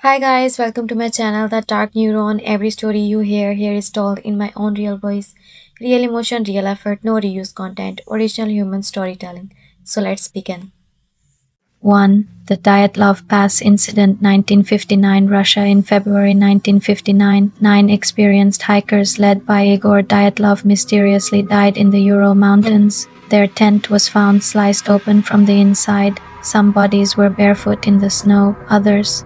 Hi guys, welcome to my channel, The Dark Neuron. Every story you hear here is told in my own real voice. Real emotion, real effort, no reused content, original human storytelling. So let's begin. 1. The Dyatlov Pass Incident 1959 Russia in February 1959, 9 experienced hikers led by Igor Dyatlov mysteriously died in the Ural Mountains. Their tent was found sliced open from the inside. Some bodies were barefoot in the snow, others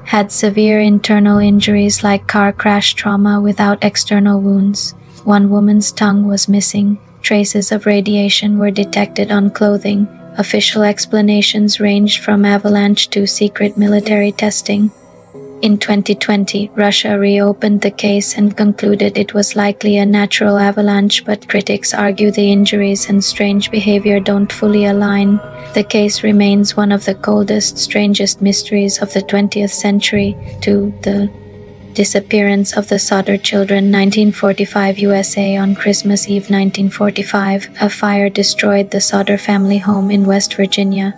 had severe internal injuries like car crash trauma without external wounds. One woman's tongue was missing. Traces of radiation were detected on clothing. Official explanations ranged from avalanche to secret military testing. In 2020, Russia reopened the case and concluded it was likely a natural avalanche, but critics argue the injuries and strange behavior don't fully align. The case remains one of the coldest, strangest mysteries of the 20th century. 2. The Disappearance of the Sodder Children 1945 USA. On Christmas Eve 1945, a fire destroyed the Sodder family home in West Virginia.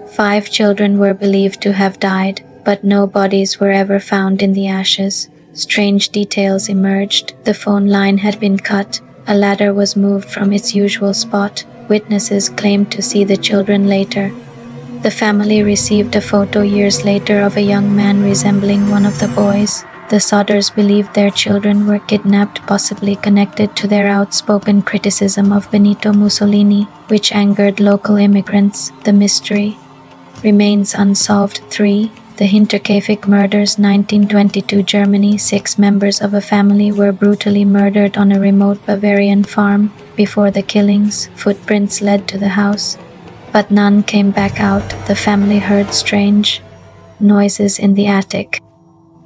5 children were believed to have died, but no bodies were ever found in the ashes. Strange details emerged. The phone line had been cut. A ladder was moved from its usual spot. Witnesses claimed to see the children later. The family received a photo years later of a young man resembling one of the boys. The Sodders believed their children were kidnapped, possibly connected to their outspoken criticism of Benito Mussolini, which angered local immigrants. The mystery remains unsolved. 3. The Hinterkaifeck murders 1922 Germany. 6 members of a family were brutally murdered on a remote Bavarian farm. Before the killings, footprints led to the house, but none came back out. The family heard strange noises in the attic.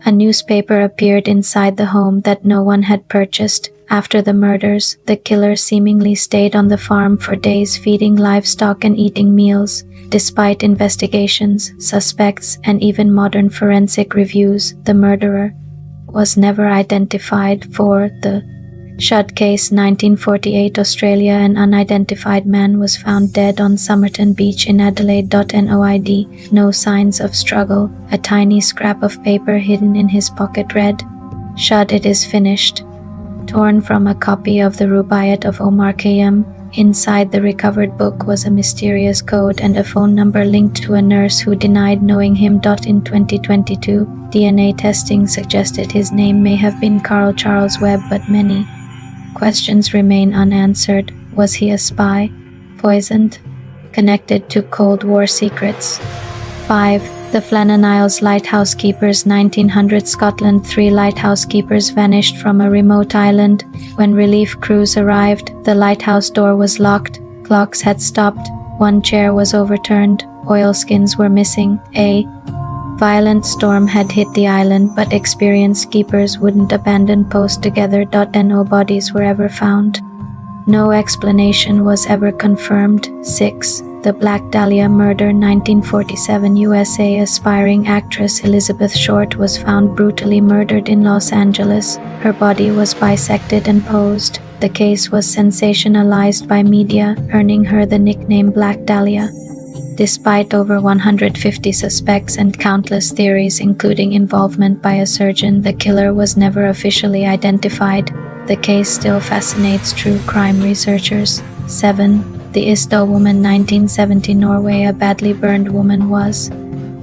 A newspaper appeared inside the home that no one had purchased. After the murders, the killer seemingly stayed on the farm for days, feeding livestock and eating meals. Despite investigations, suspects, and even modern forensic reviews, the murderer was never identified. 4. The Shud Case 1948 Australia. An unidentified man was found dead on Somerton Beach in Adelaide. Noid. No signs of struggle. A tiny scrap of paper hidden in his pocket read, "Shud, it is finished." Torn from a copy of the Rubaiyat of Omar Khayyam. Inside the recovered book was a mysterious code and a phone number linked to a nurse who denied knowing him. In 2022, DNA testing suggested his name may have been Carl Charles Webb, but many questions remain unanswered. Was he a spy? Poisoned? Connected to Cold War secrets? 5. The Flannan Isles Lighthouse Keepers 1900 Scotland. 3 lighthouse keepers vanished from a remote island. When relief crews arrived, the lighthouse door was locked, clocks had stopped, one chair was overturned, oilskins were missing. A violent storm had hit the island, but experienced keepers wouldn't abandon post together. No bodies were ever found. No explanation was ever confirmed. 6. The Black Dahlia Murder 1947 USA. Aspiring actress Elizabeth Short was found brutally murdered in Los Angeles. Her body was bisected and posed. The case was sensationalized by media, earning her the nickname Black Dahlia. Despite over 150 suspects and countless theories, including involvement by a surgeon, the killer was never officially identified. The case still fascinates true crime researchers. 7. The Isdal Woman 1970 Norway. A badly burned woman was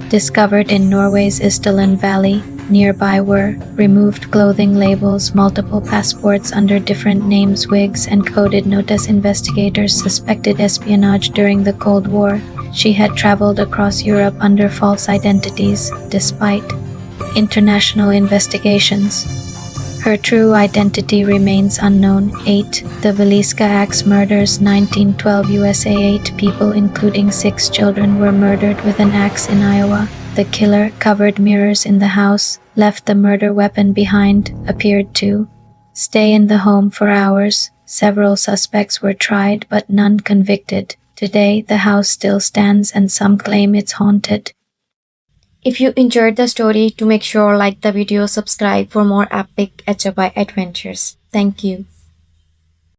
discovered in Norway's Isdalen Valley. Nearby were removed clothing labels, multiple passports under different names, wigs, and coded notes. Investigators suspected espionage during the Cold War. She had traveled across Europe under false identities, despite international investigations. Her true identity remains unknown. 8. The Villisca Axe Murders 1912 USA. 8 people, including 6 children, were murdered with an axe in Iowa. The killer covered mirrors in the house, left the murder weapon behind, appeared to stay in the home for hours. Several suspects were tried, but none convicted. Today, the house still stands and some claim it's haunted. If you enjoyed the story, to make sure like the video, subscribe for more epic HFY adventures. Thank you.